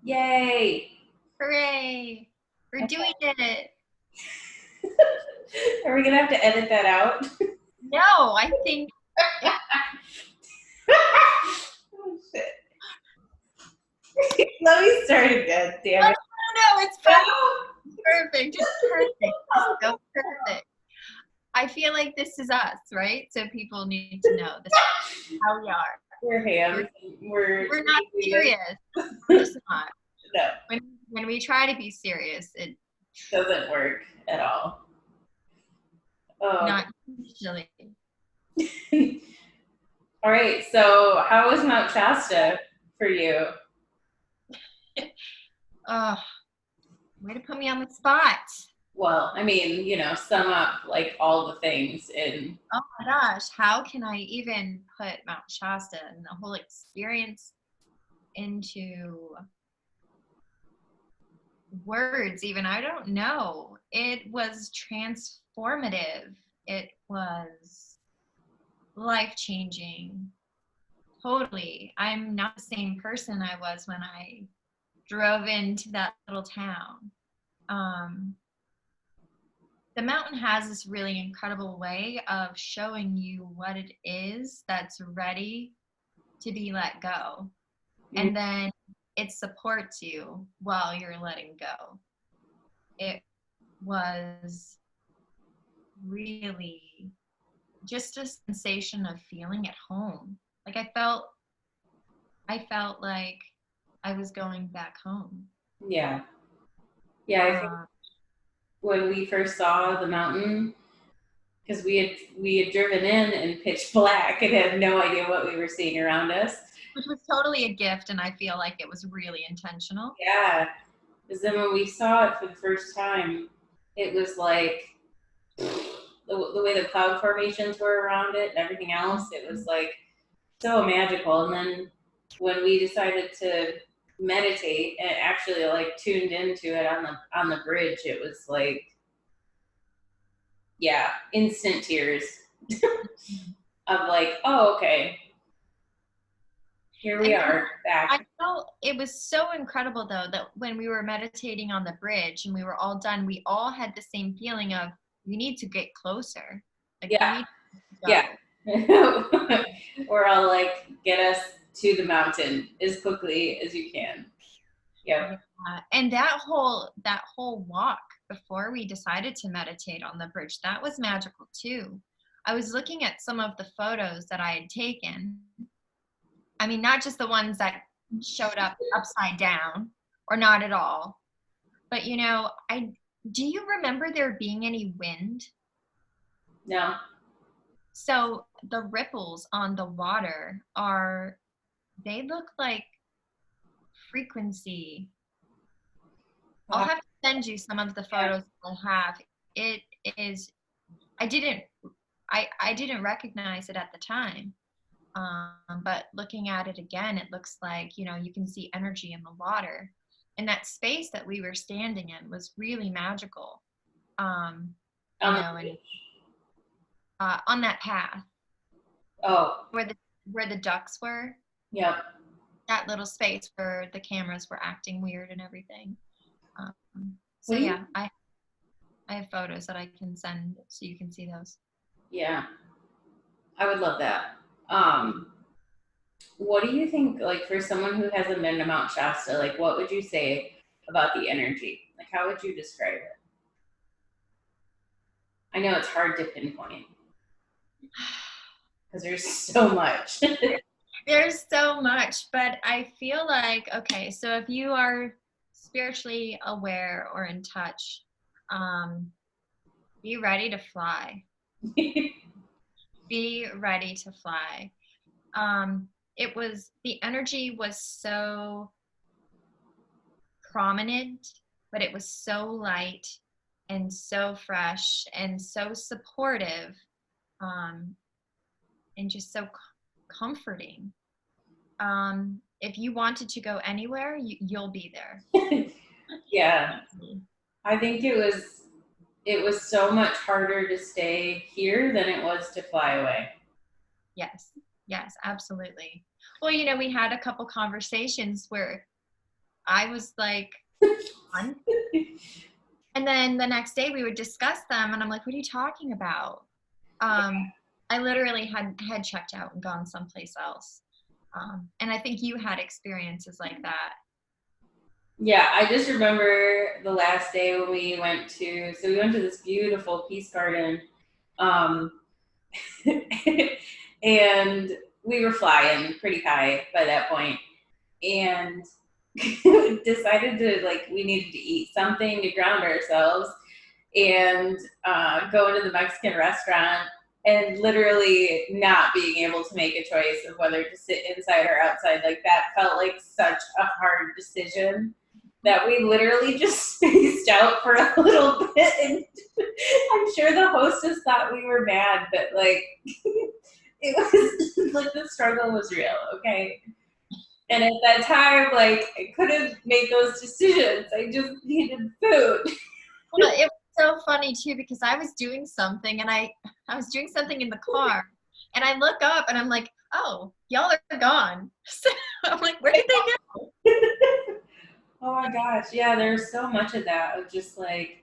Yay! Hooray! We're doing it. Are we gonna have to edit that out? No, I think it, Oh, shit. Let me start again, oh, damn it. no, it's perfect. Perfect. It's perfect. It's so perfect. I feel like this is us, right? So people need to know this is how we are. We're hams. We're not serious. We're just not. No, When we try to be serious, it doesn't work at all. Oh. not usually. All right. So, how was Mount Shasta for you? Oh, way to put me on the spot. Well, I mean, sum up like all the things in. Oh my gosh, how can I even put Mount Shasta and the whole experience into words even? I don't know. It was transformative. It was life-changing. Totally. I'm not the same person I was when I drove into that little town. Um, the mountain has this really incredible way of showing you what it is that's ready to be let go. And then it supports you while you're letting go. It was really just a sensation of feeling at home. Like I felt like I was going back home. Yeah. Yeah, I think Uh, when we first saw the mountain, because we had driven in pitch black and had no idea what we were seeing around us. which was totally a gift, and I feel like it was really intentional. Yeah, because then when we saw it for the first time, it was like the way the cloud formations were around it and everything else. It was like so magical. And then when we decided to meditate and actually like tuned into it on the bridge, it was like, yeah, instant tears of like, oh, okay, here we And are I back. felt it was so incredible though that when we were meditating on the bridge and we were all done, we all had the same feeling of we need to get closer. Like we Yeah, need to yeah. go. Or I'll like get us to the mountain as quickly as you can. Yep. Yeah. And that whole walk before we decided to meditate on the bridge, that was magical too. I was looking at some of the photos that I had taken. I mean, not just the ones that showed up upside down or not at all. But I do you remember there being any wind? No. So the ripples on the water they look like frequency. I'll Wow. have to send you some of the Yeah. photos I have. It is I didn't I didn't recognize it at the time. But looking at it again, it looks like, you can see energy in the water. And that space that we were standing in was really magical. Um, Um, and on that path oh, where the ducks were, yep. that little space where the cameras were acting weird and everything. So What do you? yeah, I have photos that I can send so you can see those. Yeah, I would love that. Um, what do you think, like, for someone who hasn't been to Mount Shasta, like, what would you say about the energy? Like, how would you describe it? I know it's hard to pinpoint because there's so much. There's so much, but I feel like, okay, so if you are spiritually aware or in touch, um, be ready to fly. Be ready to fly. The energy was so prominent, but it was so light and so fresh and so supportive, um, and just so comforting. If you wanted to go anywhere, you'll be there. Yeah, I think it was so much harder to stay here than it was to fly away. Yes, yes, absolutely. Well, we had a couple conversations where I was like, fun. And then the next day we would discuss them, and I'm like, what are you talking about? I literally had checked out and gone someplace else. And I think you had experiences like that. Yeah, I just remember the last day when we went to, so we went to this beautiful peace garden. Um, and we were flying pretty high by that point, and decided to, like, we needed to eat something to ground ourselves, and go into the Mexican restaurant, and literally not being able to make a choice of whether to sit inside or outside. Like, that felt like such a hard decision that we literally just spaced out for a little bit. And I'm sure the hostess thought we were mad, but like, it was like, the struggle was real, okay? And at that time, like, I couldn't make those decisions. I just needed food. Well, it was so funny too, because I was doing something, and I was doing something in the car, and I look up and I'm like, oh, y'all are gone. So I'm like, where did they go? Oh my gosh, yeah, there's so much of that, of just like,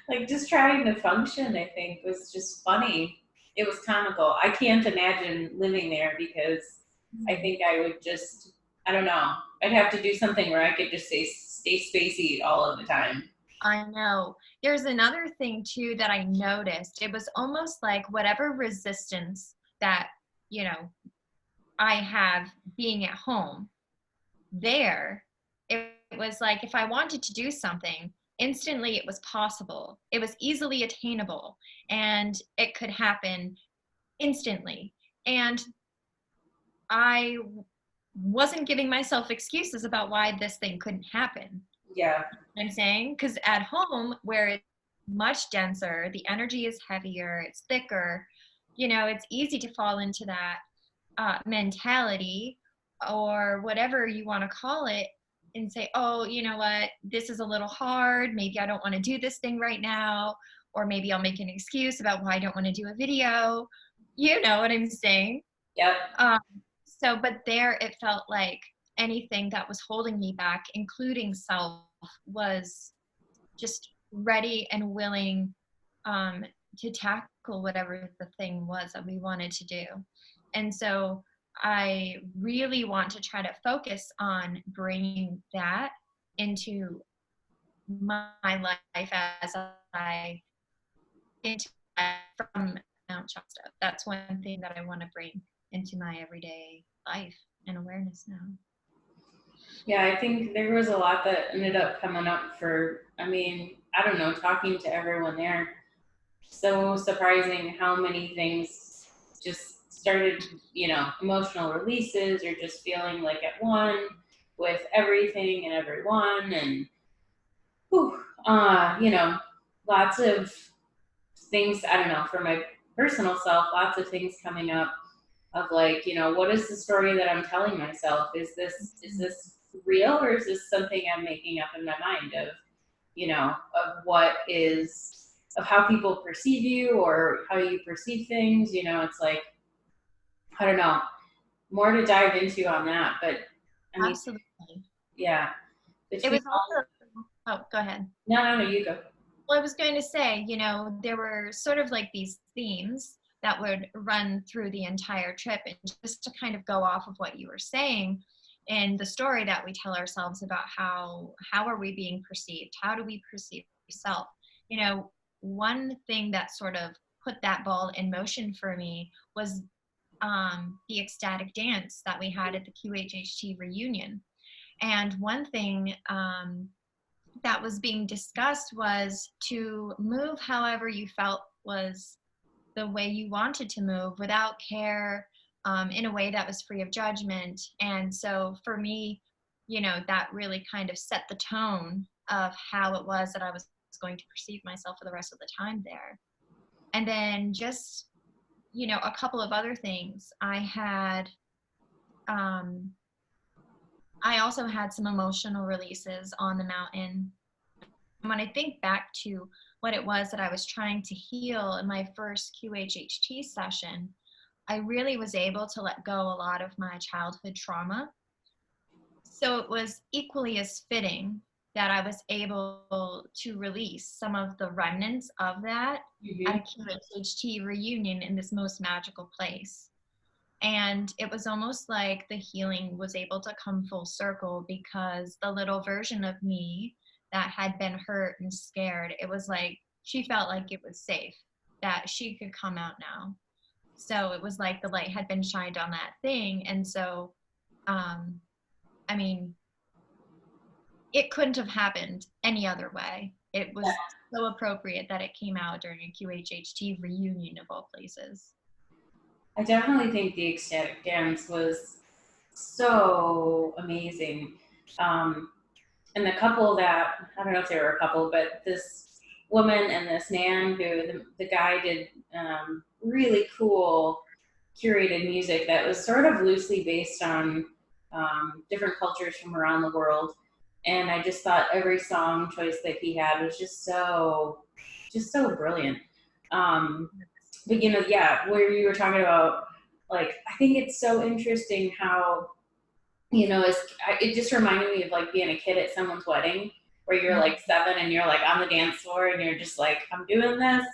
like, just trying to function, I think, was just funny. It was comical. I can't imagine living there, because I think I would just, I don't know, I'd have to do something where I could just stay spacey all of the time. I know. There's another thing too that I noticed. It was almost like whatever resistance that, you know, I have being at home there, it was like if I wanted to do something, instantly it was possible. It was easily attainable, and it could happen instantly. And I wasn't giving myself excuses about why this thing couldn't happen. Yeah. I'm saying, because at home, where it's much denser, the energy is heavier, it's thicker, it's easy to fall into that mentality, or whatever you want to call it, and say, oh, you know what, this is a little hard, maybe I don't want to do this thing right now, or maybe I'll make an excuse about why I don't want to do a video. You know what I'm saying? Yep. But there it felt like anything that was holding me back, including self, was just ready and willing to tackle whatever the thing was that we wanted to do. And so I really want to try to focus on bringing that into my life as I into from Mount Shasta. That's one thing that I want to bring into my everyday life and awareness now. Yeah, I think there was a lot that ended up coming up for, I mean, I don't know, talking to everyone there. So surprising how many things just started, emotional releases, or just feeling like at one with everything and everyone. And, whew, lots of things, I don't know, for my personal self, lots of things coming up of like, what is the story that I'm telling myself? Is this real, or is this something I'm making up in my mind of, of what is, of how people perceive you or how you perceive things? It's like, I don't know, more to dive into on that. But I mean, Absolutely. yeah. It was also, oh, go ahead. No, you go. Well, I was going to say, there were sort of like these themes that would run through the entire trip. And just to kind of go off of what you were saying, and the story that we tell ourselves about how are we being perceived? How do we perceive self? One thing that sort of put that ball in motion for me was the ecstatic dance that we had at the QHHT reunion. And one thing that was being discussed was to move however you felt was the way you wanted to move, without care, in a way that was free of judgment. And so for me, that really kind of set the tone of how it was that I was going to perceive myself for the rest of the time there. And then just, a couple of other things. I also had some emotional releases on the mountain. When I think back to what it was that I was trying to heal in my first QHHT session, I really was able to let go a lot of my childhood trauma. So it was equally as fitting that I was able to release some of the remnants of that at a Mm-hmm. QHHT reunion in this most magical place. And it was almost like the healing was able to come full circle, because the little version of me that had been hurt and scared, it was like she felt like it was safe, that she could come out now. So it was like the light had been shined on that thing. And so, um, I mean, it couldn't have happened any other way. It was so appropriate that it came out during a QHHT reunion of all places. I definitely think the ecstatic dance was so amazing. Um, and the couple that, I don't know if they were a couple, but this woman and this man who the guy did really cool curated music that was sort of loosely based on different cultures from around the world. And I just thought every song choice that he had was just so brilliant. Um, but yeah, where you were talking about, like, I think it's so interesting how, it just reminded me of like being a kid at someone's wedding where you're like 7 and you're like on the dance floor and you're just like, I'm doing this.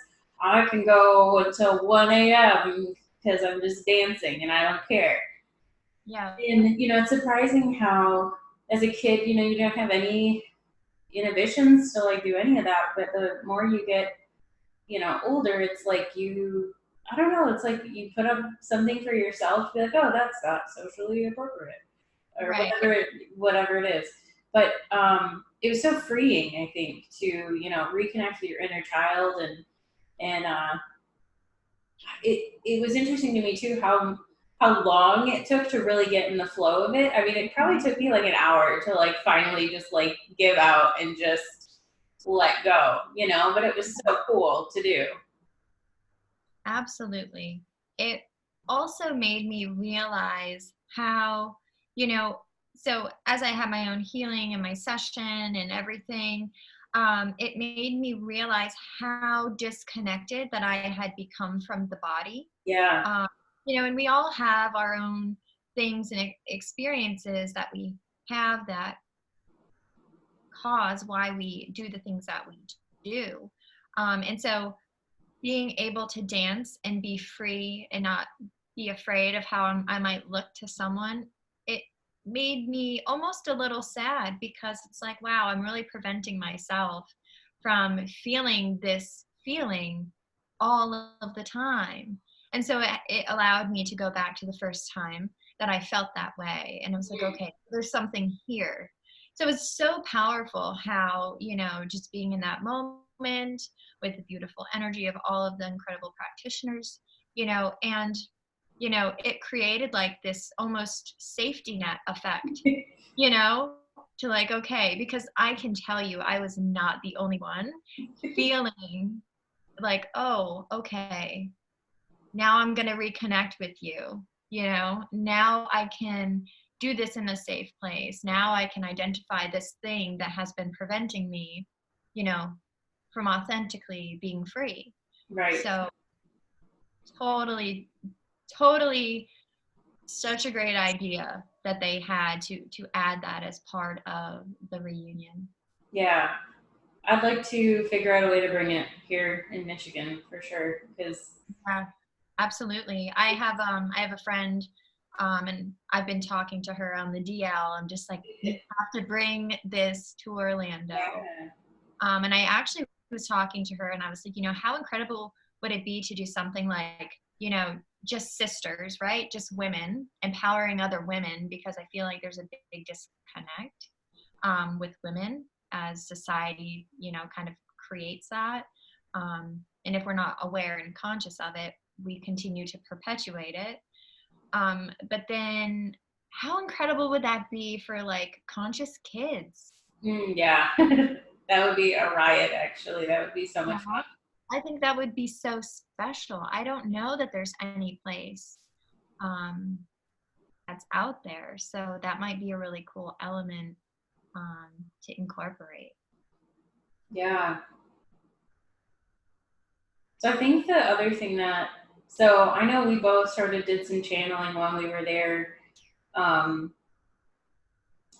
I can go until 1 a.m. because I'm just dancing and I don't care. Yeah. And, it's surprising how, as a kid, you don't have any inhibitions to like do any of that. But the more you get, older, it's like I don't know, it's like you put up something for yourself, be like, oh, that's not socially appropriate or Right. whatever it is. But it was so freeing, I think, to reconnect with your inner child, and it was interesting to me too how long it took to really get in the flow of it. I mean, it probably took me like an hour to like finally just like give out and just let go, but it was so cool to do. Absolutely. It also made me realize how, you know, so as I had my own healing and my session and everything, it made me realize how disconnected that I had become from the body. Yeah. Um, and we all have our own things and experiences that we have that cause why we do the things that we do. And so being able to dance and be free and not be afraid of how I might look to someone, it made me almost a little sad, because it's like, wow, I'm really preventing myself from feeling this feeling all of the time. And so it allowed me to go back to the first time that I felt that way. And I was like, okay, there's something here. So it's so powerful how, just being in that moment with the beautiful energy of all of the incredible practitioners, and, it created like this almost safety net effect, you know, to like, okay, because I can tell you, I was not the only one feeling like, oh, okay, now I'm going to reconnect with you, now I can do this in a safe place. Now I can identify this thing that has been preventing me, you know, from authentically being free. Right. So totally, totally such a great idea that they had to add that as part of the reunion. Yeah. I'd like to figure out a way to bring it here in Michigan for sure. Because Yeah, absolutely. I have a friend, and I've been talking to her on the DL. I'm just like, you have to bring this to Orlando. yeah, And I actually was talking to her and I was like, how incredible would it be to do something like, just sisters, right? Just women, empowering other women, because I feel like there's a big disconnect with women as society, kind of creates that. And if we're not aware and conscious of it, we continue to perpetuate it. But then how incredible would that be for like conscious kids? yeah. That would be a riot, actually. That would be so much fun. I think that would be so special. I don't know that there's any place um, that's out there. So that might be a really cool element to incorporate. Yeah. So I think the other thing so I know we both sort of did some channeling when we were there, um,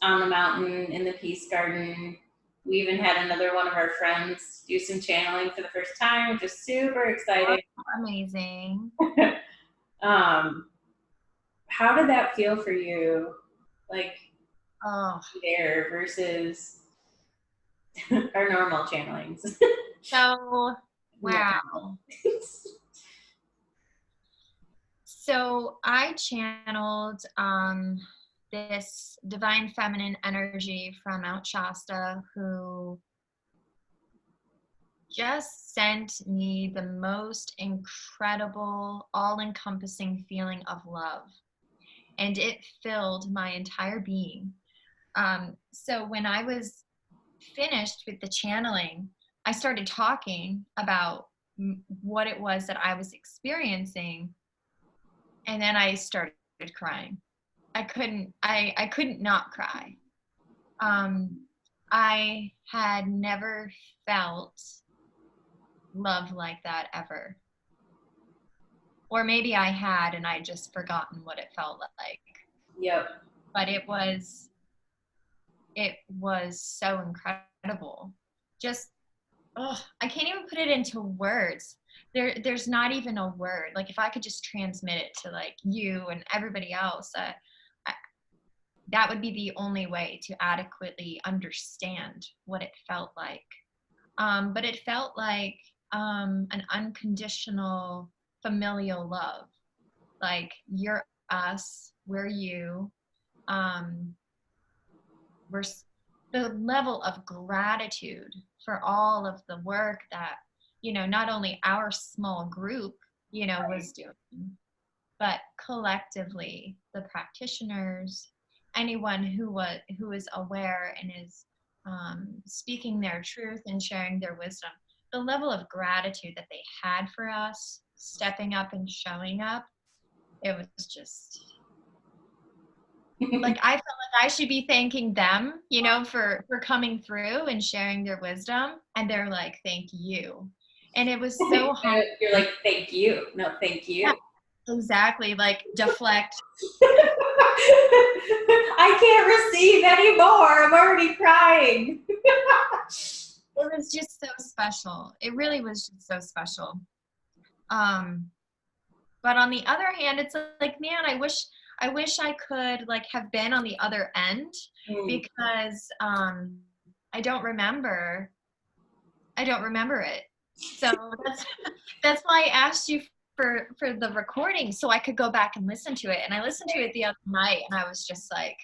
on the mountain in the Peace Garden. We even had another one of our friends do some channeling for the first time, which is super exciting. Amazing. How did that feel for you? Like Oh, there versus our normal channelings. so wow. So I channeled this divine feminine energy from Mount Shasta who just sent me the most incredible, all-encompassing feeling of love. And it filled my entire being. So when I was finished with the channeling, I started talking about what it was that I was experiencing, and then I started crying. I couldn't not cry. I had never felt love like that ever. Or maybe I had and I'd just forgotten what it felt like. Yep. But it was so incredible. Just, oh, I can't even put it into words. There's not even a word. Like if I could just transmit it to like you and everybody else, that would be the only way to adequately understand what it felt like. But it felt like an unconditional familial love. Like you're us, we're you. We're the level of gratitude for all of the work that, not only our small group, was doing, but collectively the practitioners, anyone who is aware and is speaking their truth and sharing their wisdom, the level of gratitude that they had for us stepping up and showing up, it was just like I felt like I should be thanking them, for coming through and sharing their wisdom, and they're like, thank you. And it was so hard. You're like, thank you. No, thank you. Yeah, exactly. Like deflect. I can't receive anymore. I'm already crying. It was just so special. It really was just so special. But on the other hand, it's like, man, I wish I could like have been on the other end, because I don't remember it. So that's why I asked you for the recording so I could go back and listen to it. And I listened to it the other night and I was just like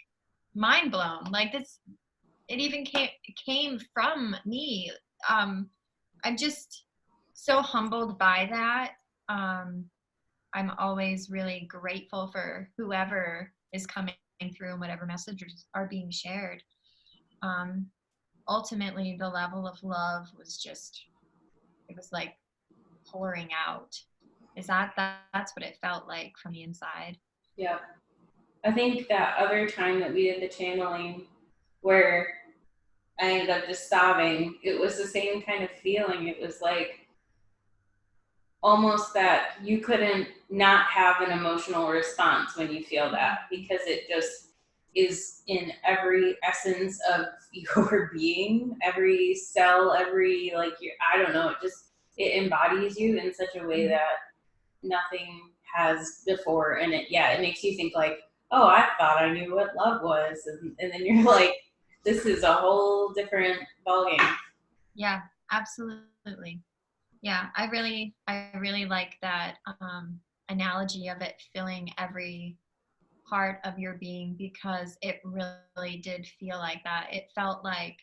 mind blown. Like this, it even came from me. I'm just so humbled by that. I'm always really grateful for whoever is coming through and whatever messages are being shared. Ultimately, the level of love was it was like pouring out. That's what it felt like from the inside. Yeah. I think that other time that we did the channeling where I ended up just sobbing, it was the same kind of feeling. It was like almost that you couldn't not have an emotional response when you feel that, because it just is in every essence of your being, every cell, every I don't know, it embodies you in such a way that nothing has before. And it makes you think like, oh, I thought I knew what love was, and then you're like, this is a whole different ballgame. Yeah, absolutely. Yeah, I really like that analogy of it filling every part of your being, because it really did feel like that. It felt like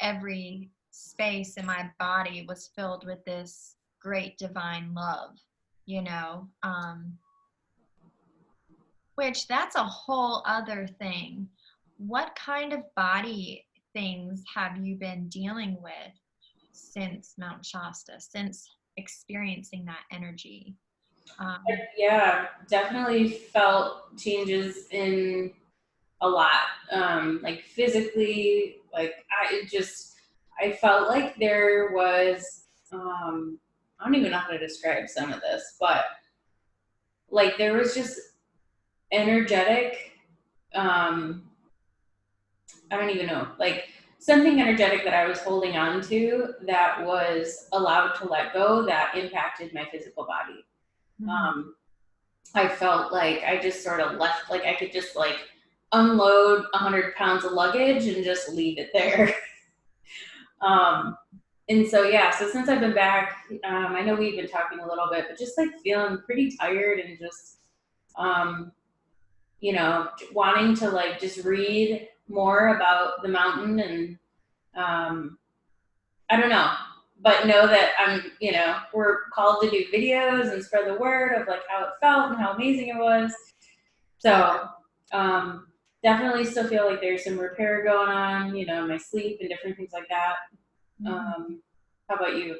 every space in my body was filled with this great divine love, which that's a whole other thing. What kind of body things have you been dealing with since Mount Shasta, since experiencing that energy? Yeah, definitely felt changes in a lot. Like physically, I felt like there was, I don't even know how to describe some of this, but like there was just energetic, I don't even know, like something energetic that I was holding on to that was allowed to let go that impacted my physical body. Mm-hmm. Um, I felt like I just sort of left, like I could just like unload 100 pounds of luggage and just leave it there. um, and so, yeah, so since I've been back, I know we've been talking a little bit, but just like feeling pretty tired and just, um, wanting to like just read more about the mountain and, um, I don't know, but know that we're called to do videos and spread the word of like how it felt and how amazing it was. So, um, definitely still feel like there's some repair going on, my sleep and different things like that. Mm-hmm. How about you?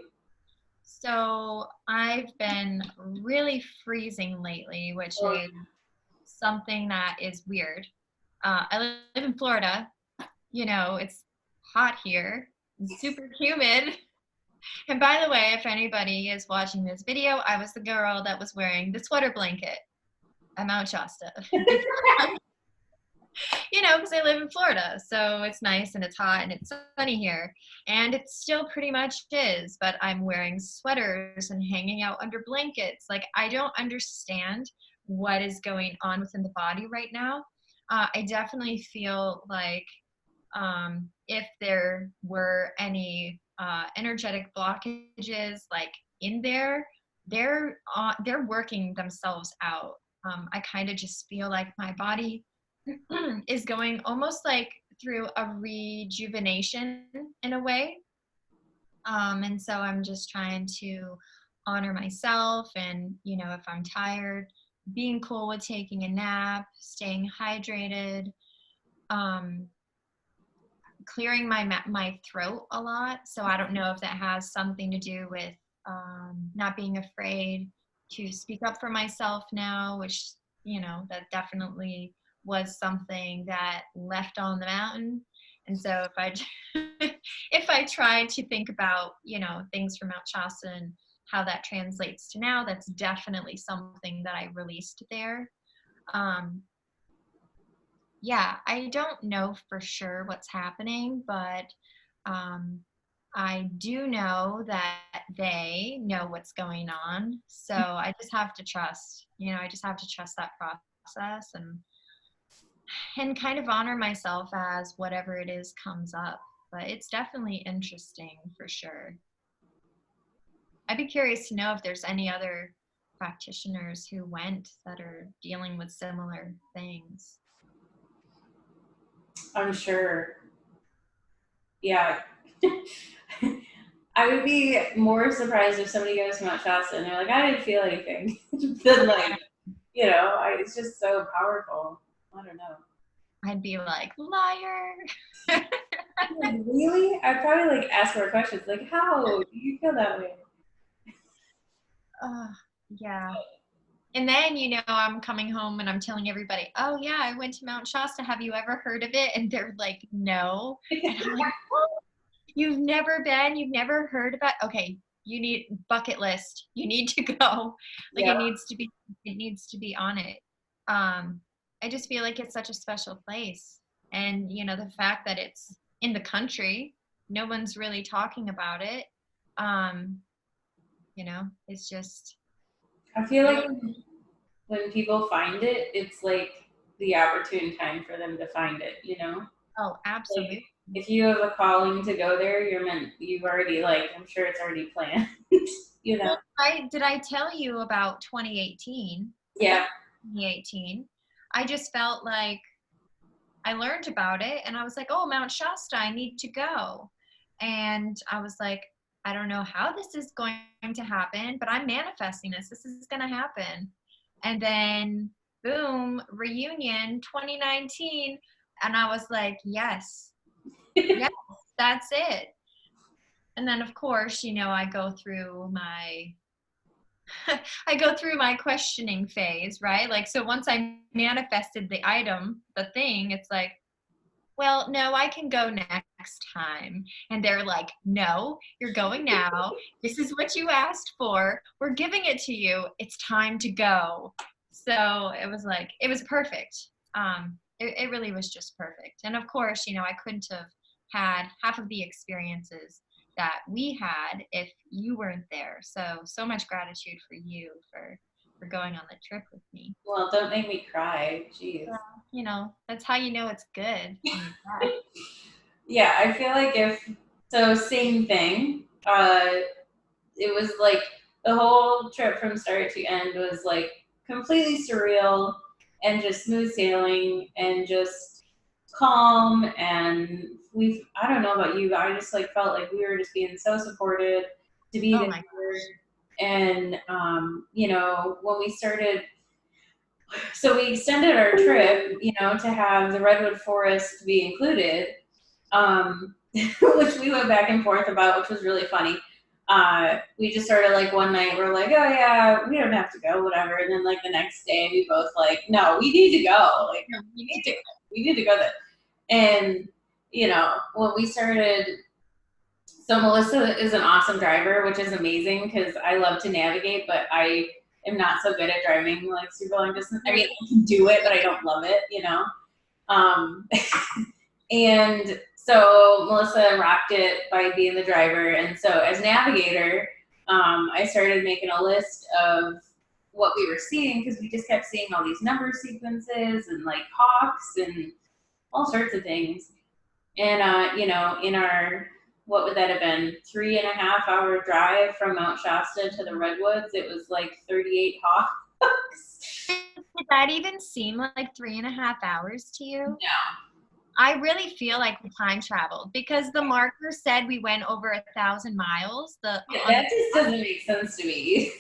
So I've been really freezing lately, which is something that is weird. I live in Florida. It's hot here, super humid. And by the way, if anybody is watching this video, I was the girl that was wearing the sweater blanket at Mount Shasta. Because I live in Florida, so it's nice and it's hot and it's sunny here. And it still pretty much is, but I'm wearing sweaters and hanging out under blankets. Like, I don't understand what is going on within the body right now. I definitely feel like if there were any energetic blockages like in there, they're working themselves out. I kind of just feel like my body is going almost like through a rejuvenation in a way. And so I'm just trying to honor myself and, if I'm tired, being cool with taking a nap, staying hydrated, um, clearing my throat a lot. So I don't know if that has something to do with not being afraid to speak up for myself now, which, that definitely was something that left on the mountain. And so if I if I try to think about, things from Mount Shasta and how that translates to now, that's definitely something that I released there. Um, yeah, I don't know for sure what's happening, but um, I do know that they know what's going on. So I just have to trust, I just have to trust that process and kind of honor myself as whatever it is comes up. But it's definitely interesting for sure. I'd be curious to know if there's any other practitioners who went that are dealing with similar things. I'm sure. Yeah. I would be more surprised if somebody goes to Mount Shasta and they're like, I didn't feel anything. Than like, it's just so powerful. I don't know. I'd be like, liar. Like, really? I'd probably like ask more questions like, how do you feel that way? uh, yeah. And then, I'm coming home and I'm telling everybody, oh, yeah, I went to Mount Shasta. Have you ever heard of it? And they're like, no. And I'm like, oh, you've never been? You've never heard about? Okay, you need bucket list. You need to go. Like, Yeah. it needs to be on it. I just feel like it's such a special place. And, the fact that it's in the country, no one's really talking about it. Um, it's just, I feel I like don't. when people find it, it's like the opportune time for them to find it, Oh, Like absolutely. if you have a calling to go there, you've already like, I'm sure it's already planned, you know? Well, did I tell you about 2018? I Yeah. went in 2018. I just felt like I learned about it and I was like, oh, Mount Shasta, I need to go. And I was like, I don't know how this is going to happen, but I'm manifesting this. This is going to happen. And then, boom, reunion 2019. And I was like, yes, yes, that's it. And then, of course, I go through my I go through my questioning phase, right? Like, so once I manifested the item, the thing, it's like, well, no, I can go next time. And they're like, no, you're going now. This is what you asked for. We're giving it to you. It's time to go. So it was like, it was perfect. it really was just perfect. And of course, I couldn't have had half of the experiences that we had if you weren't there. So much gratitude for you for going on the trip with me. Well, don't make me cry. Jeez. That's how you know it's good when you cry. Yeah, I feel like same thing. It was like the whole trip from start to end was like completely surreal and just smooth sailing and just calm. And I don't know about you, but I just like felt like we were just being so supported to be Oh there. my gosh. And, when we started, so we extended our trip, to have the Redwood Forest be included, which we went back and forth about, which was really funny. We just started like one night, we're like, oh yeah, we don't have to go, whatever. And then like the next day, we both like, no, we need to go. Like, No, we need to go there. And when we started, so Melissa is an awesome driver, which is amazing because I love to navigate, but I am not so good at driving like super long distance. I mean, I can do it, but I don't love it. Um, and so Melissa rocked it by being the driver. And so as navigator, I started making a list of what we were seeing because we just kept seeing all these number sequences and like hawks and all sorts of things. And, in our, what would that have been, 3.5 hour drive from Mount Shasta to the Redwoods, it was like 38 hawks. Did that even seem like 3.5 hours to you? No. I really feel like we time traveled because the marker said we went over 1,000 miles. That just doesn't make sense to me.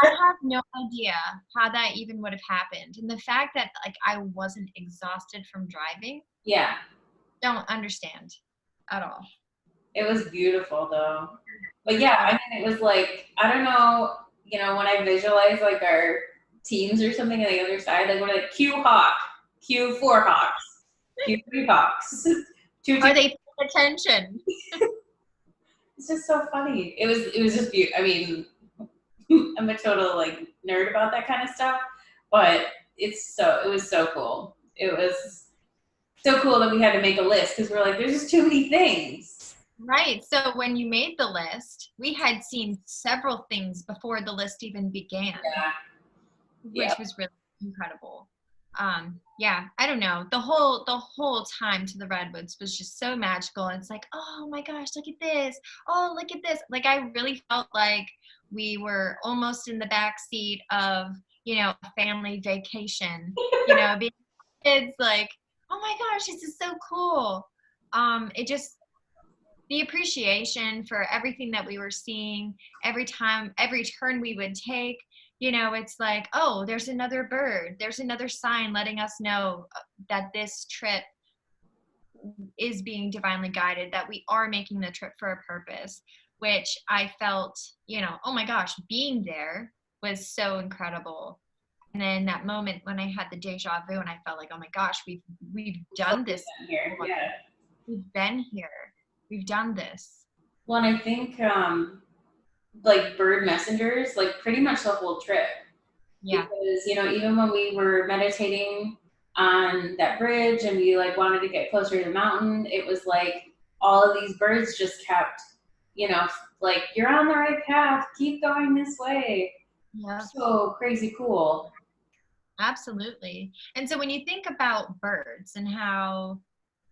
I have no idea how that even would have happened. And the fact that like I wasn't exhausted from driving. Yeah. Don't understand at all. It was beautiful though. But yeah, I mean, it was like, I don't know, when I visualize like our teams or something on the other side, like we're like Q Hawk, Q 4 Hawks, Q 3 Hawks. Are they paying attention? It's just so funny. It was just beautiful. I mean, I'm a total like nerd about that kind of stuff, but it was so cool. It was so cool that we had to make a list because we're like, there's just too many things. Right. So when you made the list, we had seen several things before the list even began. Yeah. Which was really incredible. Yeah, I don't know. The whole time to the Redwoods was just so magical. It's like, oh my gosh, look at this. Oh, look at this. Like I really felt like we were almost in the back seat of, a family vacation, being kids like, oh my gosh, this is so cool. The appreciation for everything that we were seeing, every turn we would take, it's like, oh, there's another bird. There's another sign letting us know that this trip is being divinely guided, that we are making the trip for a purpose, which I felt, oh my gosh, being there was so incredible. And then that moment when I had the deja vu and I felt like, oh my gosh, we've done this here. Yeah. We've been here. We've done this. Well, and I think like bird messengers, like pretty much the whole trip. Yeah. Because, even when we were meditating on that bridge and we like wanted to get closer to the mountain, it was like all of these birds just kept, like, you're on the right path, keep going this way. Yeah. So crazy cool. Absolutely. And so when you think about birds and how,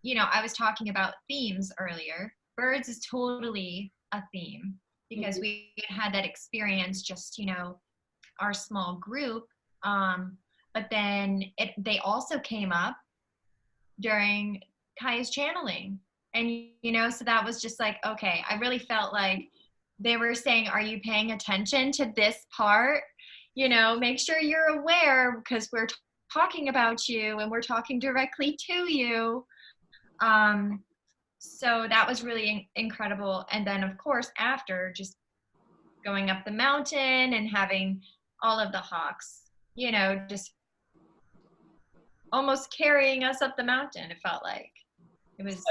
I was talking about themes earlier, birds is totally a theme because we had that experience just, our small group. But then they also came up during Kaya's channeling. And, so that was just like, okay, I really felt like they were saying, are you paying attention to this part? Make sure you're aware because we're talking about you and we're talking directly to you. So that was really incredible. And then, of course, after just going up the mountain and having all of the hawks, just almost carrying us up the mountain, it felt like. It was.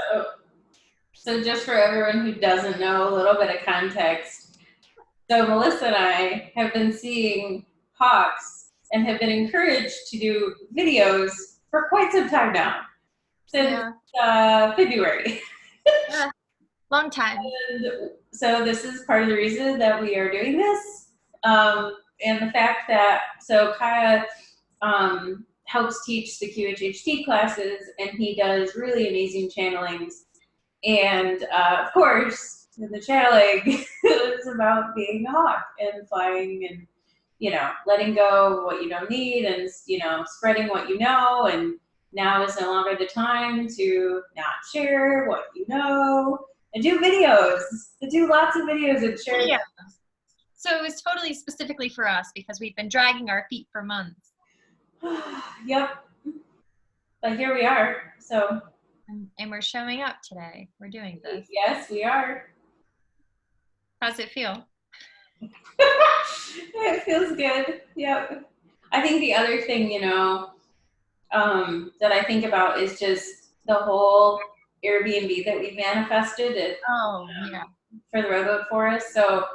So just for everyone who doesn't know a little bit of context, so Melissa and I have been seeing hawks and have been encouraged to do videos for quite some time now, since February. Yeah. Long time. And so this is part of the reason that we are doing this. And the fact that, so Kaya helps teach the QHHT classes, and he does really amazing channelings. And of course, the channeling is about being a hawk and flying and, letting go of what you don't need and, spreading what you know. And now is no longer the time to not share what you know and do videos, to do lots of videos and share. Yeah. So it was totally specifically for us because we've been dragging our feet for months. Yep. But here we are. So. And we're showing up today. We're doing this. Yes, we are. How's it feel? It feels good. Yep. I think the other thing, that I think about is just the whole Airbnb that we manifested for the Redwood Forest. So,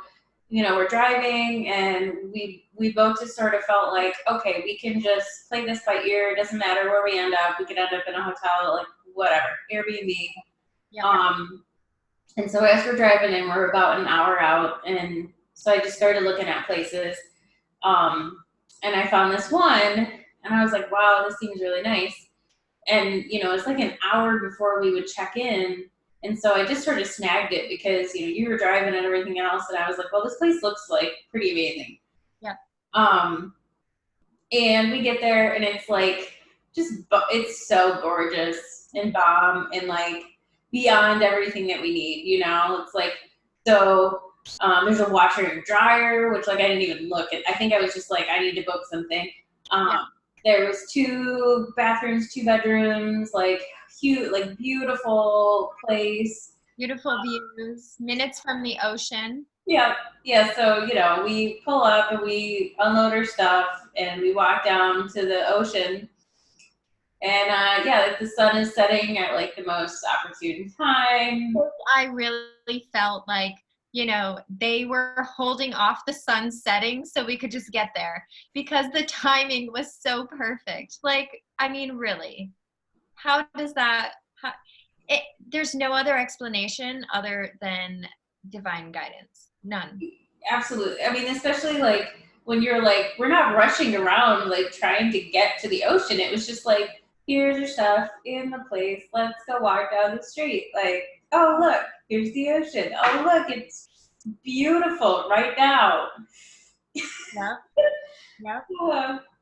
we're driving and we both just sort of felt like, okay, we can just play this by ear. It doesn't matter where we end up. We could end up in a hotel, like whatever, Airbnb. Yeah. And so as we're driving in, we're about an hour out. And so I just started looking at places. And I found this one and I was like, wow, this seems really nice. And, it's like an hour before we would check in. And so I just sort of snagged it because, you were driving and everything else. And I was like, well, this place looks like pretty amazing. Yeah. And we get there and it's like, it's so gorgeous and bomb and like beyond everything that we need, it's like, so there's a washer and dryer, which like I didn't even look at. I think I was just like, I need to book something. There was 2 bathrooms, 2 bedrooms, like huge, like beautiful place. Beautiful views, minutes from the ocean. Yeah. So, we pull up and we unload our stuff and we walk down to the ocean. And like the sun is setting at like the most opportune time. I really felt like, they were holding off the sun setting so we could just get there because the timing was so perfect. Like, I mean, really, how does that, there's no other explanation other than divine guidance. None. Absolutely. I mean, especially like when you're like, we're not rushing around like trying to get to the ocean. It was just like, here's your stuff in the place. Let's go walk down the street. Like, oh, look, here's the ocean. Oh, look, it's beautiful right now. Yeah.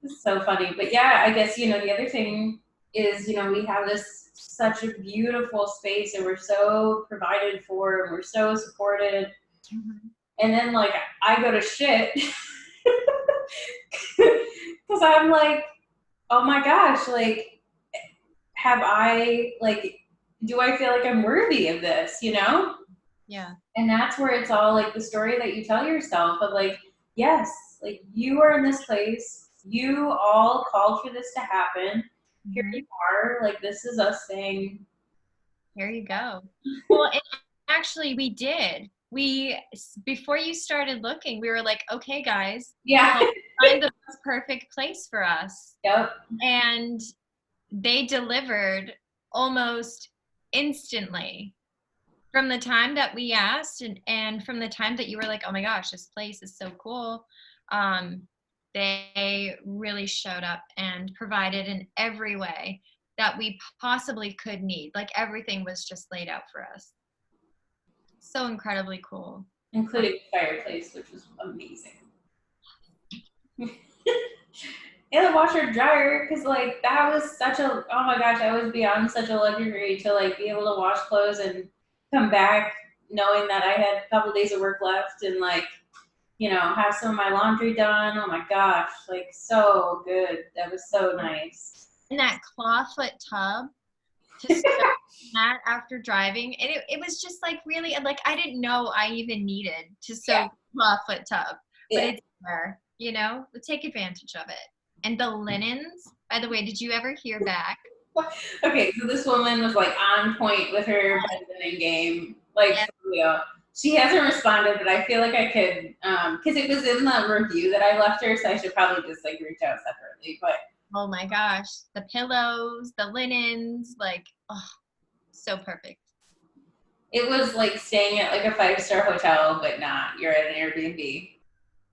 It's so funny. But yeah, I guess, the other thing is, we have such a beautiful space and we're so provided for and we're so supported. Mm-hmm. And then like I go to shit because I'm like, oh my gosh, like, do I feel like I'm worthy of this, Yeah. And that's where it's all like the story that you tell yourself of like, yes, like you are in this place. You all called for this to happen. Mm-hmm. Here you are. Like, this is us saying, here you go. Well, actually we did. Before you started looking, we were like, okay, guys, find the most perfect place for us. Yep. And they delivered almost instantly from the time that we asked and from the time that you were like, oh my gosh, this place is so cool. They really showed up and provided in every way that we possibly could need. Like everything was just laid out for us. So incredibly cool. Including the fireplace, which was amazing. And the washer dryer, because like that was oh my gosh, I was beyond such a luxury to like be able to wash clothes and come back knowing that I had a couple days of work left and like, have some of my laundry done. Oh my gosh, like so good. That was so nice. And that clawfoot tub to start that after driving, and it was just like really like I didn't know I even needed to soak clawfoot tub, but it's there, Let's take advantage of it. And the linens, by the way, did you ever hear back? Okay, so this woman was like on point with her bed linen game, like for real. She hasn't responded, but I feel like I could, because it was in the review that I left her, so I should probably just like reach out separately. But Oh my gosh, the pillows, the linens, like, oh, so perfect. It was like staying at like a 5-star hotel, but not. You're at an Airbnb.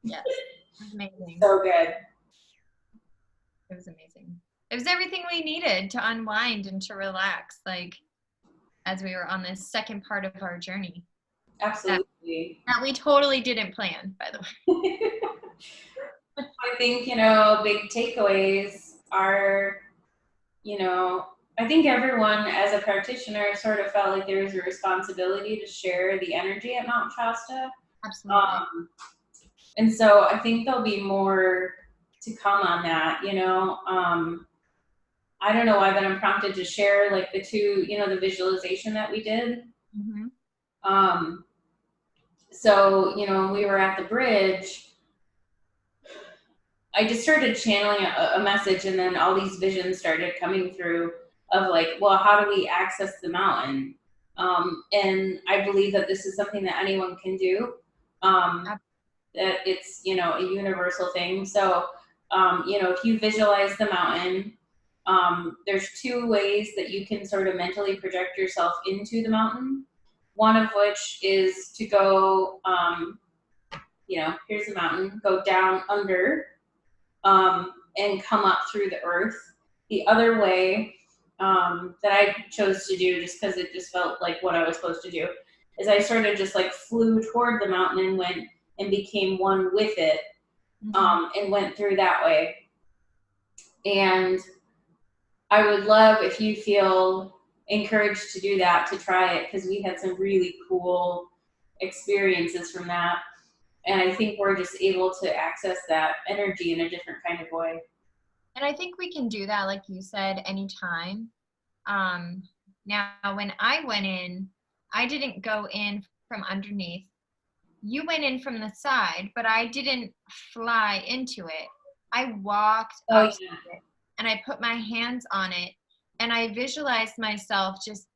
Yes, it was amazing. So good. It was amazing. It was everything we needed to unwind and to relax, like as we were on this second part of our journey. Absolutely. That we totally didn't plan, by the way. I think, you know, big takeaways are, you know, I think everyone as a practitioner sort of felt like there was a responsibility to share the energy at Mount Shasta. Absolutely. And so I think there'll be more to come on that, you know. I don't know why, but I'm prompted to share like the two, you know, the visualization that we did. Mm-hmm. So, you know, when we were at the bridge, I just started channeling a message, and then all these visions started coming through of like, well, how do we access the mountain? And I believe that this is something that anyone can do. That it's, you know, a universal thing. So, you know, if you visualize the mountain, there's two ways that you can sort of mentally project yourself into the mountain. One of which is to go, you know, here's the mountain, go down under, and come up through the earth. The other way that I chose to do, just because it just felt like what I was supposed to do, is I sort of just like flew toward the mountain and went and became one with it, and went through that way. And I would love if you feel encouraged to do that, to try it, because we had some really cool experiences from that. And I think we're just able to access that energy in a different kind of way. And I think we can do that, like you said, anytime. Now, when I went in, I didn't go in from underneath. You went in from the side, but I didn't fly into it. I walked up to it, and I put my hands on it, and I visualized myself just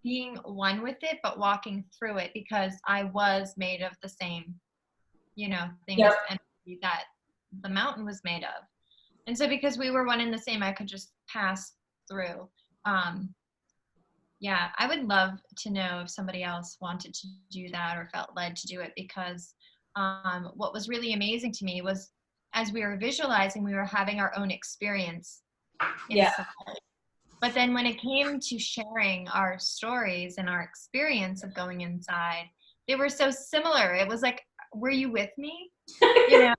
being one with it, but walking through it, because I was made of the same, you know, things and that the mountain was made of. And so because we were one and the same, I could just pass through. Yeah, I would love to know if somebody else wanted to do that or felt led to do it, because what was really amazing to me was, as we were visualizing, we were having our own experience inside. But then when it came to sharing our stories and our experience of going inside, they were so similar. It was like, were you with me? You know,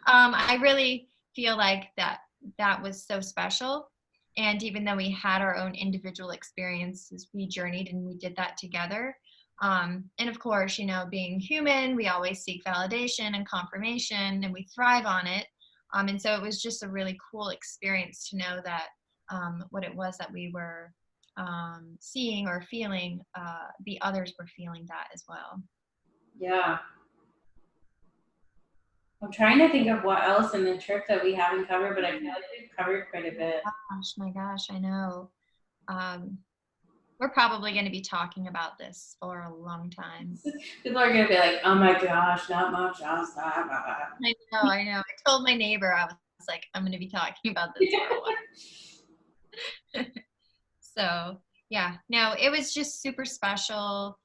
I really feel like that was so special. And even though we had our own individual experiences, we journeyed and we did that together. And of course, you know, being human, we always seek validation and confirmation, and we thrive on it. And so it was just a really cool experience to know that what it was that we were seeing or feeling, the others were feeling that as well. Yeah. I'm trying to think of what else in the trip that we haven't covered, but I feel like we've covered quite a bit. My gosh, I know. We're probably going to be talking about this for a long time. People are going to be like, oh my gosh, not Mount Shasta. I know. I told my neighbor, I was like, I'm going to be talking about this for a while. So, yeah, no, it was just super special.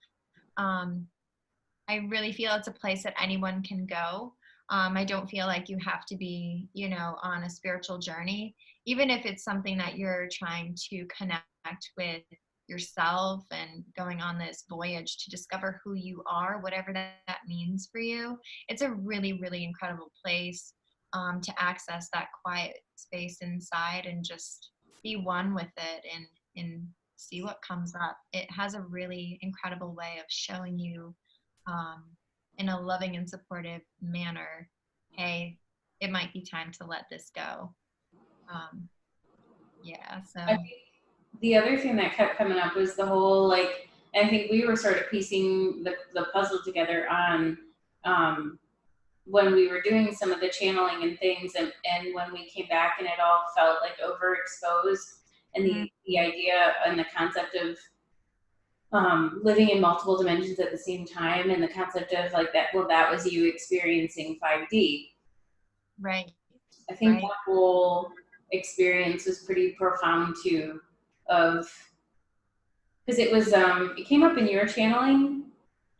I really feel it's a place that anyone can go. I don't feel like you have to be, you know, on a spiritual journey, even if it's something that you're trying to connect with yourself and going on this voyage to discover who you are, whatever that means for you. It's a really, really incredible place to access that quiet space inside and just be one with it and see what comes up. It has a really incredible way of showing you in a loving and supportive manner, hey, it might be time to let this go. Yeah, so. I think the other thing that kept coming up was the whole, like, I think we were sort of piecing the puzzle together on when we were doing some of the channeling and things, and when we came back and it all felt like overexposed, and the idea and the concept of living in multiple dimensions at the same time, and the concept of like that, well, that was you experiencing 5D. Right. I think that whole experience was pretty profound too, of because it was it came up in your channeling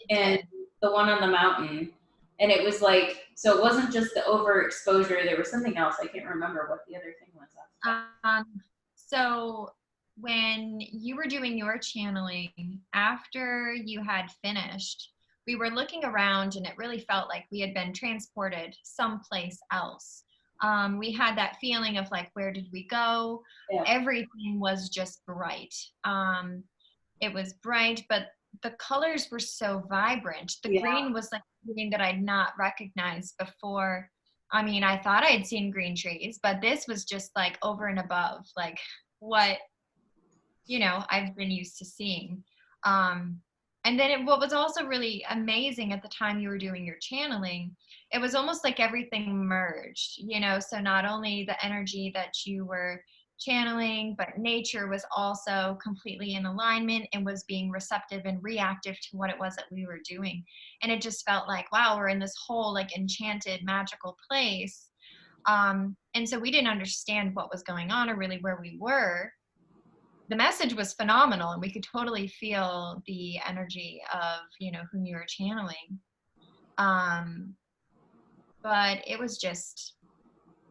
and the one on the mountain, and it was like, so it wasn't just the overexposure, there was something else. I can't remember what the other thing was. So when you were doing your channeling, after you had finished, we were looking around and it really felt like we had been transported someplace else. We had that feeling of like, where did we go? Yeah. Everything was just bright. It was bright, but the colors were so vibrant. The green was like something that I'd not recognized before. I mean, I thought I'd seen green trees, but this was just like over and above, like what, you know, I've been used to seeing. And then what was also really amazing at the time you were doing your channeling, it was almost like everything merged, you know, so not only the energy that you were channeling, but nature was also completely in alignment and was being receptive and reactive to what it was that we were doing. And it just felt like, wow, we're in this whole like enchanted, magical place. And so we didn't understand what was going on or really where we were. The message was phenomenal and we could totally feel the energy of, you know, whom you were channeling. But it was just,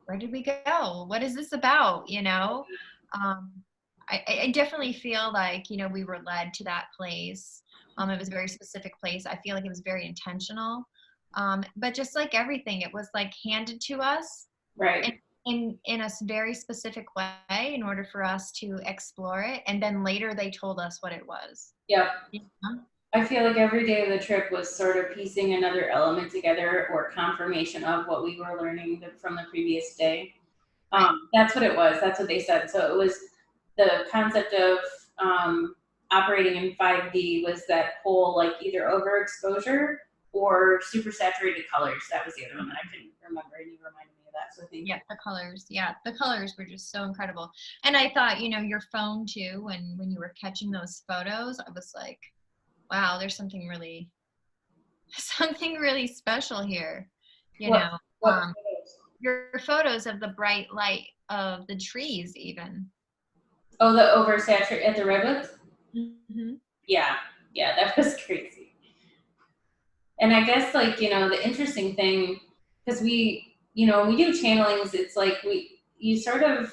where did we go? What is this about? You know, I definitely feel like, you know, we were led to that place. It was a very specific place. I feel like it was very intentional. But just like everything, it was like handed to us. Right. In a very specific way in order for us to explore it. And then later they told us what it was. Yep. Yeah. I feel like every day of the trip was sort of piecing another element together or confirmation of what we were learning from the previous day. That's what it was. That's what they said. So it was the concept of operating in 5D was that whole like either overexposure or super saturated colors. That was the other one that I couldn't remember, and you reminded me of that. So thank you. Yeah, the colors. Yeah, the colors were just so incredible. And I thought, you know, your phone too, when you were catching those photos, I was like, wow, there's something really special here. You know, your photos of the bright light of the trees even. Oh, the oversaturated at the Redwoods? Mm-hmm. Yeah, that was crazy. And I guess like, you know, the interesting thing, because we, you know, when we do channelings, it's like you sort of,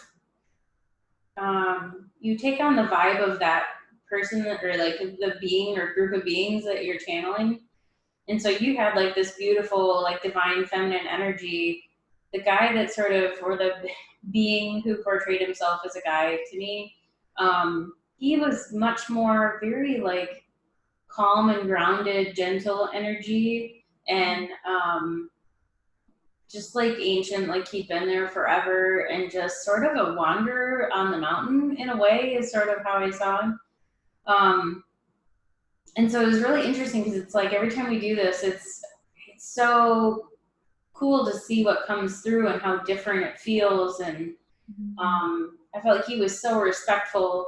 you take on the vibe of that person or like the being or group of beings that you're channeling. And so you had like this beautiful, like divine feminine energy. The guy that sort of, or the being who portrayed himself as a guy to me, he was much more very like calm and grounded, gentle energy, and just like ancient, like he'd been there forever, and just sort of a wanderer on the mountain in a way is sort of how I saw him. And so it was really interesting because it's like every time we do this, it's so cool to see what comes through and how different it feels. And I felt like he was so respectful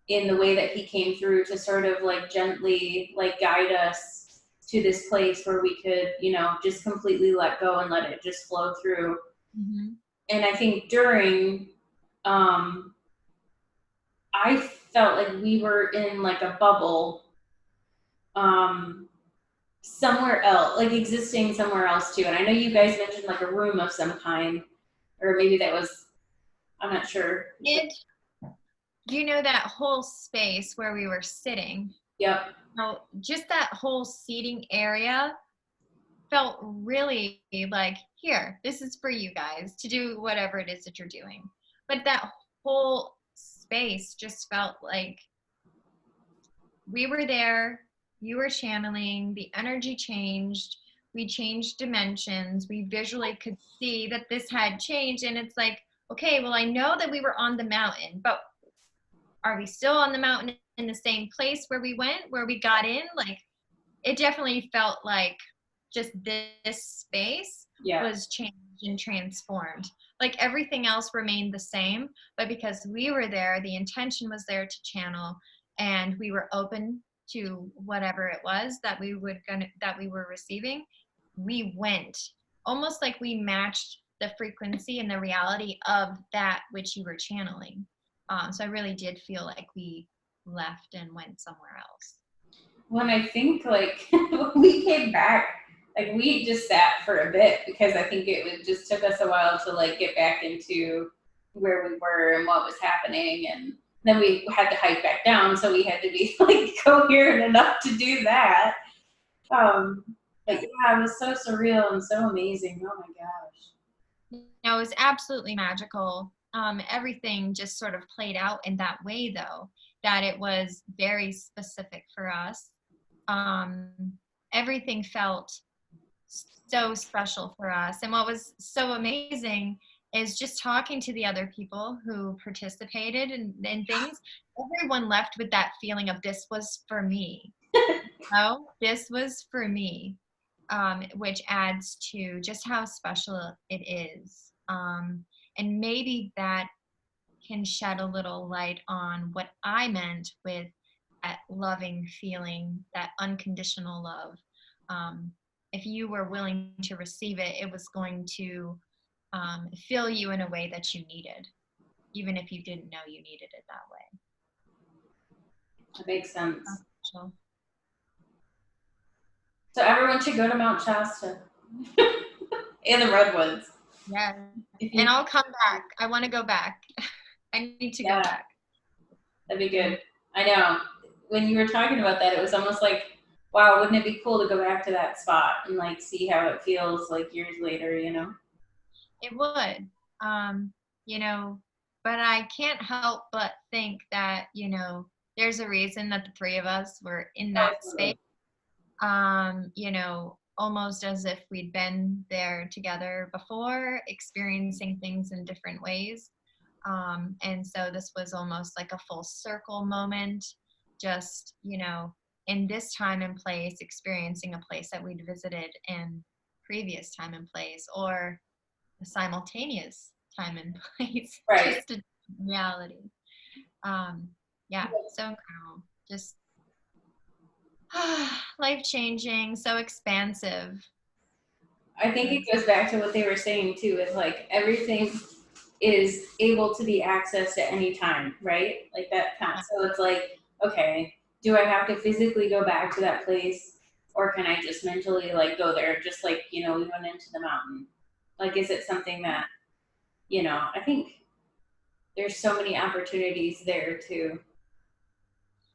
in the way that he came through to sort of like gently like guide us to this place where we could, you know, just completely let go and let it just flow through. And I think during, I felt like we were in like a bubble, somewhere else, like existing somewhere else too. And I know you guys mentioned like a room of some kind, or maybe that was, I'm not sure. You know, that whole space where we were sitting? Yep. So just that whole seating area felt really like, here, this is for you guys to do whatever it is that you're doing. But that whole space just felt like we were there, you were channeling, the energy changed, we changed dimensions, we visually could see that this had changed. And it's like, okay, well, I know that we were on the mountain, but are we still on the mountain in the same place where we went, where we got in? Like, it definitely felt like just this space was changed and transformed. Like everything else remained the same, but because we were there, the intention was there to channel, and we were open to whatever it was that we were receiving. We went almost like we matched the frequency and the reality of that which you were channeling. So I really did feel like we left and went somewhere else. When I think like when we came back, like we just sat for a bit because I think it just took us a while to like get back into where we were and what was happening, and then we had to hike back down, so we had to be like coherent enough to do that. But yeah, it was so surreal and so amazing. Oh my gosh. No, it was absolutely magical. Everything just sort of played out in that way, though, that it was very specific for us. Everything felt so special for us. And what was so amazing is just talking to the other people who participated in things. Everyone left with that feeling of this was for me. No, this was for me, which adds to just how special it is. And maybe that can shed a little light on what I meant with that loving feeling, that unconditional love. If you were willing to receive it, it was going to fill you in a way that you needed, even if you didn't know you needed it that way. That makes sense. So everyone should go to Mount Shasta and the Redwoods. yeah, and I'll come back. I want to go back. I need to go back. That'd be good. I know. When you were talking about that, it was almost like, wow, wouldn't it be cool to go back to that spot and like see how it feels like years later, you know? It would, you know, but I can't help but think that, you know, there's a reason that the three of us were in that space, you know, almost as if we'd been there together before, experiencing things in different ways. And so this was almost like a full circle moment, just, you know, in this time and place, experiencing a place that we'd visited in previous time and place, or a simultaneous time and place, right. Just a reality. Yeah, so incredible. Just life-changing, so expansive. I think it goes back to what they were saying too, is like everything is able to be accessed at any time, right? Like that kind of, so it's like, okay, do I have to physically go back to that place, or can I just mentally like go there, just like, you know, we went into the mountain? Like, is it something that, you know, I think there's so many opportunities there too.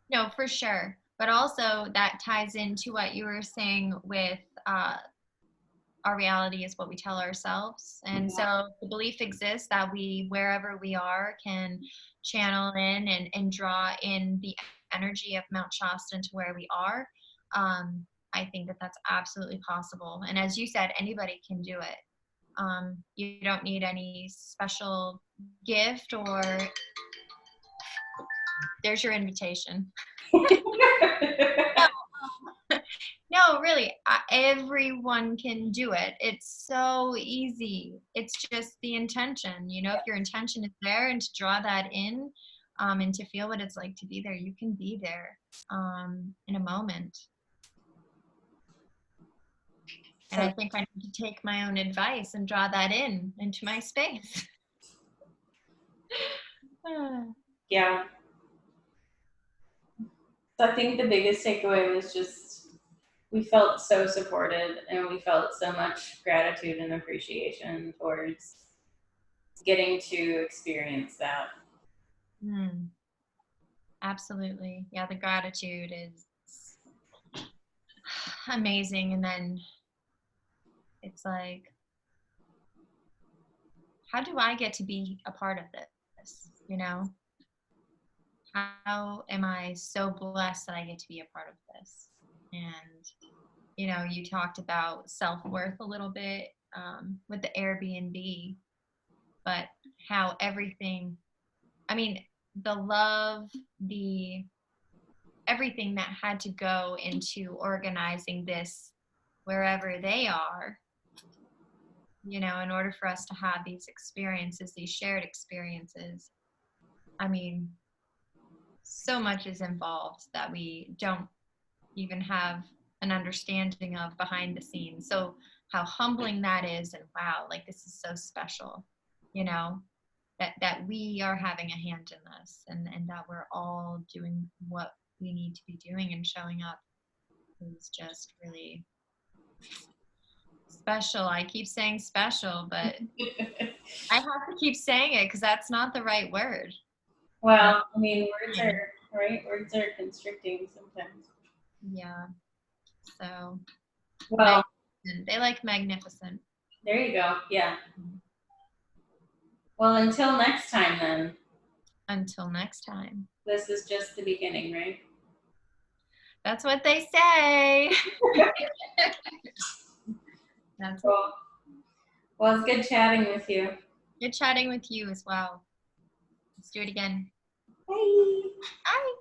No, for sure. But also that ties into what you were saying with our reality is what we tell ourselves. And so the belief exists that we, wherever we are, can channel in and draw in the energy of Mount Shasta into where we are. I think that that's absolutely possible. And as you said, anybody can do it. You don't need any special gift, or there's your invitation. No, really, everyone can do it. It's so easy. It's just the intention. You know, if your intention is there and to draw that in, and to feel what it's like to be there, you can be there in a moment. And I think I need to take my own advice and draw that into my space. Yeah. So I think the biggest takeaway was just we felt so supported, and we felt so much gratitude and appreciation towards getting to experience that. Absolutely. Yeah, the gratitude is amazing. And then it's like, how do I get to be a part of this? You know, how am I so blessed that I get to be a part of this? And, you know, you talked about self-worth a little bit with the Airbnb, but how everything, I mean, the love, everything that had to go into organizing this wherever they are, you know, in order for us to have these experiences, these shared experiences. I mean, so much is involved that we don't even have an understanding of behind the scenes. So how humbling that is, and wow, like this is so special, you know, that we are having a hand in this, and that we're all doing what we need to be doing and showing up is just really special. I keep saying special, but I have to keep saying it because that's not the right word. Well, I mean, words are, right? Words are constricting sometimes. Yeah. So, Well, they like magnificent. there you go. Yeah. Well, until next time, then. Until next time. This is just the beginning, right? That's what they say. That's Cool. Well, it's good chatting with you. good chatting with you as well. Let's do it again. Bye. Bye.